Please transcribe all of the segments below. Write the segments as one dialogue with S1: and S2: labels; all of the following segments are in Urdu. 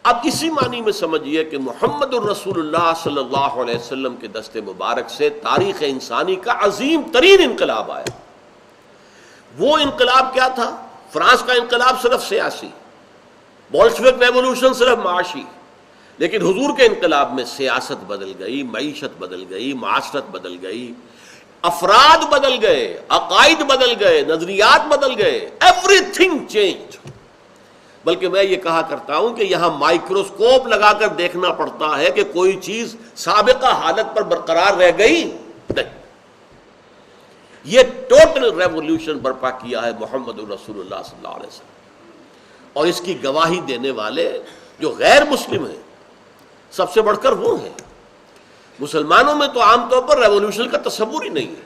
S1: اب اسی معنی میں سمجھیے کہ محمد الرسول اللہ صلی اللہ علیہ وسلم کے دست مبارک سے تاریخ انسانی کا عظیم ترین انقلاب آیا۔ وہ انقلاب کیا تھا؟ فرانس کا انقلاب صرف سیاسی، بولشوک ریولوشن صرف معاشی، لیکن حضور کے انقلاب میں سیاست بدل گئی، معیشت بدل گئی، معاشرت بدل گئی، افراد بدل گئے، عقائد بدل گئے، نظریات بدل گئے، ایوری تھنگ چینج۔ بلکہ میں یہ کہا کرتا ہوں کہ یہاں مائکروسکوپ لگا کر دیکھنا پڑتا ہے کہ کوئی چیز سابقہ حالت پر برقرار رہ گئی نہیں۔ یہ ٹوٹل ریولوشن برپا کیا ہے محمد الرسول اللہ صلی اللہ علیہ وسلم، اور اس کی گواہی دینے والے جو غیر مسلم ہیں سب سے بڑھ کر وہ ہیں۔ مسلمانوں میں تو عام طور پر ریولوشن کا تصور ہی نہیں ہے۔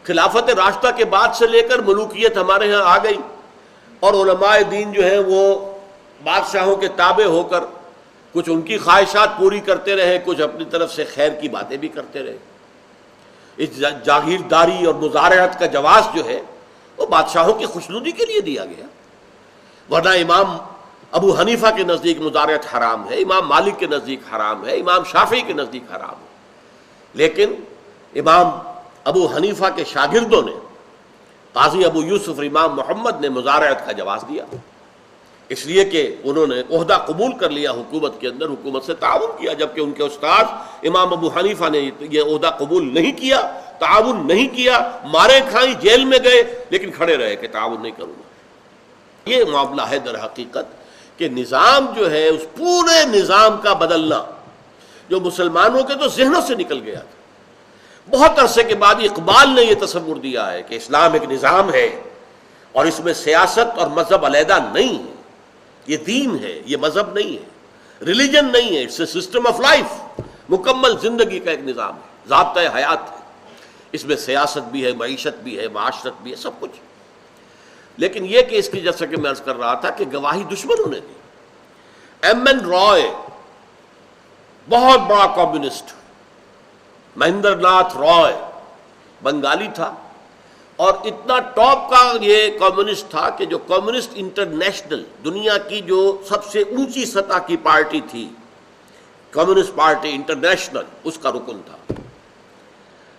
S1: خلافت راشدہ کے بعد سے لے کر ملوکیت ہمارے ہاں آ گئی، اور علماء دین جو ہیں وہ بادشاہوں کے تابع ہو کر کچھ ان کی خواہشات پوری کرتے رہے، کچھ اپنی طرف سے خیر کی باتیں بھی کرتے رہے۔ اس جاگیرداری اور مزارعت کا جواز جو ہے وہ بادشاہوں کی خوشنودی کے لیے دیا گیا، ورنہ امام ابو حنیفہ کے نزدیک مزارعت حرام ہے، امام مالک کے نزدیک حرام ہے، امام شافعی کے نزدیک حرام ہے۔ لیکن امام ابو حنیفہ کے شاگردوں نے، قاضی ابو یوسف اور امام محمد نے مزارعت کا جواز دیا، اس لیے کہ انہوں نے عہدہ قبول کر لیا حکومت کے اندر، حکومت سے تعاون کیا، جبکہ ان کے استاد امام ابو حنیفہ نے یہ عہدہ قبول نہیں کیا، تعاون نہیں کیا، مارے کھائیں، جیل میں گئے، لیکن کھڑے رہے کہ تعاون نہیں کروں گا۔ یہ معاملہ ہے در حقیقت کہ نظام جو ہے، اس پورے نظام کا بدلنا جو مسلمانوں کے تو ذہنوں سے نکل گیا تھا۔ بہت عرصے کے بعد اقبال نے یہ تصور دیا ہے کہ اسلام ایک نظام ہے اور اس میں سیاست اور مذہب علیحدہ نہیں ہے، یہ دین ہے، یہ مذہب نہیں ہے، ریلیجن نہیں ہے، it's a system of life, مکمل زندگی کا ایک نظام ہے، ضابطۂ حیات ہے، اس میں سیاست بھی ہے، معیشت بھی ہے، معاشرت بھی ہے، سب کچھ۔ لیکن یہ کہ اس کی، جیسا کہ میں عرض کر رہا تھا، کہ گواہی دشمنوں نے دی۔ ایم این رائے بہت بڑا کمیونسٹ، مہندر ناتھ رائے بنگالی تھا، اور اتنا ٹاپ کا یہ کمیونسٹ تھا کہ جو کمیونسٹ انٹرنیشنل، دنیا کی جو سب سے اونچی سطح کی پارٹی تھی، کمیونسٹ پارٹی انٹرنیشنل، اس کا رکن تھا۔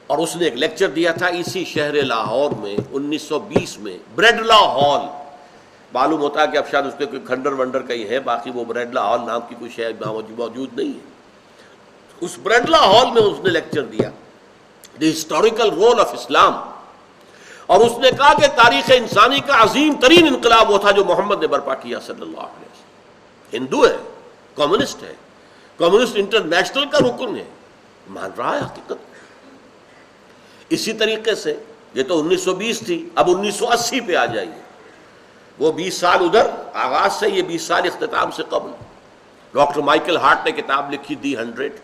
S1: اور اس نے ایک لیکچر دیا تھا اسی شہر لاہور میں 1920 میں، بریڈلا ہال۔ معلوم ہوتا ہے کہ اب شاید اس کے کوئی کھنڈر ونڈر کہیں ہے، باقی وہ بریڈلا ہال نام کی کوئی شہر موجود نہیں ہے۔ اس بریڈلا ہال میں اس نے لیکچر دیا، دی ہسٹوریکل رول آف اسلام، اور اس نے کہا کہ تاریخ انسانی کا عظیم ترین انقلاب وہ تھا جو محمد نے برپا کیا صلی اللہ علیہ وسلم۔ ہندو ہے، کمیونسٹ ہے، کمیونسٹ انٹرنیشنل کا رکن ہے، مان رہا ہے حقیقت۔ اسی طریقے سے یہ تو 1920 تھی، اب 1980 پہ آ جائیے، وہ 20 سال ادھر آغاز سے، یہ 20 سال اختتام سے قبل۔ ڈاکٹر مائیکل ہارٹ نے کتاب لکھی دی 100،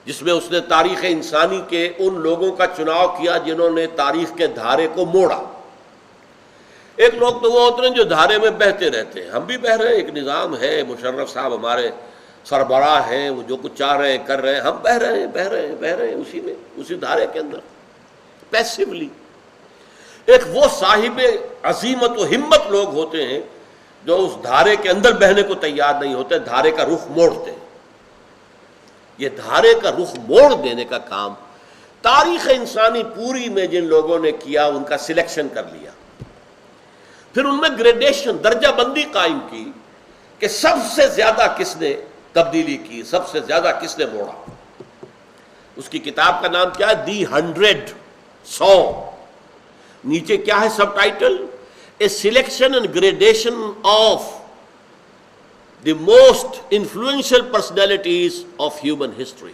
S1: جس میں اس نے تاریخ انسانی کے ان لوگوں کا چناؤ کیا جنہوں نے تاریخ کے دھارے کو موڑا۔ ایک لوگ تو وہ ہوتے ہیں جو دھارے میں بہتے رہتے ہیں، ہم بھی بہہ رہے ہیں، ایک نظام ہے، مشرف صاحب ہمارے سربراہ ہیں، وہ جو کچھ چاہ رہے ہیں کر رہے ہیں، ہم بہہ رہے ہیں اسی میں، اسی دھارے کے اندر پیسیولی۔ ایک وہ صاحب عزیمت و ہمت لوگ ہوتے ہیں جو اس دھارے کے اندر بہنے کو تیار نہیں ہوتے، دھارے کا رخ موڑتے ہیں۔ یہ دھارے کا رخ موڑ دینے کا کام تاریخ انسانی پوری میں جن لوگوں نے کیا، ان کا سلیکشن کر لیا، پھر ان میں گریڈیشن، درجہ بندی قائم کی کہ سب سے زیادہ کس نے تبدیلی کی، سب سے زیادہ کس نے موڑا۔ اس کی کتاب کا نام کیا ہے؟ دی 100، 100۔ نیچے کیا ہے سب title? A selection and gradation of the most influential personalities of human history.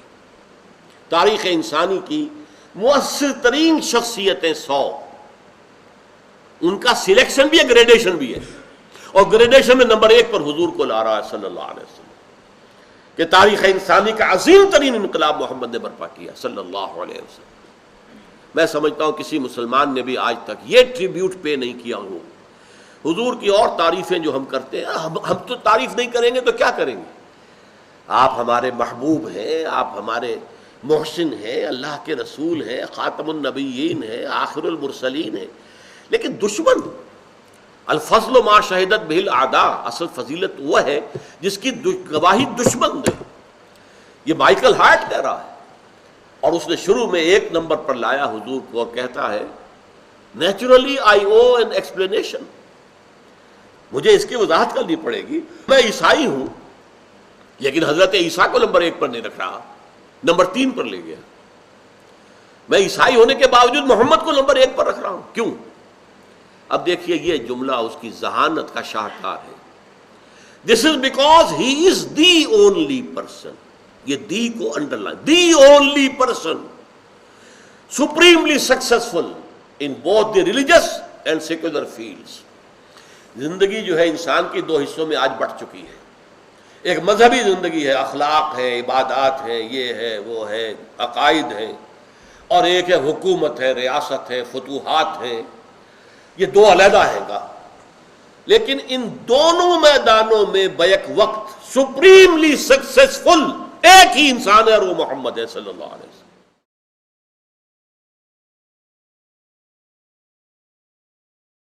S1: تاریخ انسانی کی مؤثر ترین شخصیتیں 100، ان کا سلیکشن بھی ہے، گریڈیشن بھی ہے، اور گریڈیشن میں نمبر 1 پر حضور کو لا رہا ہے صلی اللہ علیہ وسلم، کہ تاریخ انسانی کا عظیم ترین انقلاب محمد نے برپا کیا صلی اللہ علیہ وسلم۔ میں سمجھتا ہوں کسی مسلمان نے بھی آج تک یہ ٹریبیوٹ پے نہیں کیا ہو۔ حضور کی اور تعریفیں جو ہم کرتے ہیں، ہم تو تعریف نہیں کریں گے تو کیا کریں گے؟ آپ ہمارے محبوب ہیں، آپ ہمارے محسن ہیں، اللہ کے رسول ہیں، خاتم النبیین ہیں، آخر المرسلین ہیں، لیکن دشمن الفضل ما شہدت بہ الاعداء، اصل فضیلت وہ ہے جس کی گواہی دشمن دے. یہ مائیکل ہارٹ کہہ رہا ہے، اور اس نے شروع میں 1 نمبر پر لایا حضور کو اور کہتا ہے naturally I O an explanation, مجھے اس کی وضاحت کرنی پڑے گی. میں عیسائی ہوں لیکن حضرت عیسیٰ کو نمبر 1 پر نہیں رکھ رہا، نمبر 3 پر لے گیا. میں عیسائی ہونے کے باوجود محمد کو نمبر 1 پر رکھ رہا ہوں، کیوں؟ اب دیکھیے یہ جملہ اس کی ذہانت کا شاہکار ہے. This is because he is the only person. یہ دی کو underline, the only person supremely successful in both the religious and secular fields. زندگی جو ہے انسان کی 2 حصوں میں آج بٹ چکی ہے. ایک مذہبی زندگی ہے، اخلاق ہے، عبادات ہے، یہ ہے وہ ہے، عقائد ہیں، اور ایک ہے حکومت ہے، ریاست ہے، فتوحات ہیں. یہ 2 علیحدہ ہیں گا، لیکن ان دونوں میدانوں میں بیک وقت سپریملی سکسیسفل ایک ہی انسان ہے اور وہ محمد ہے صلی اللہ علیہ وسلم.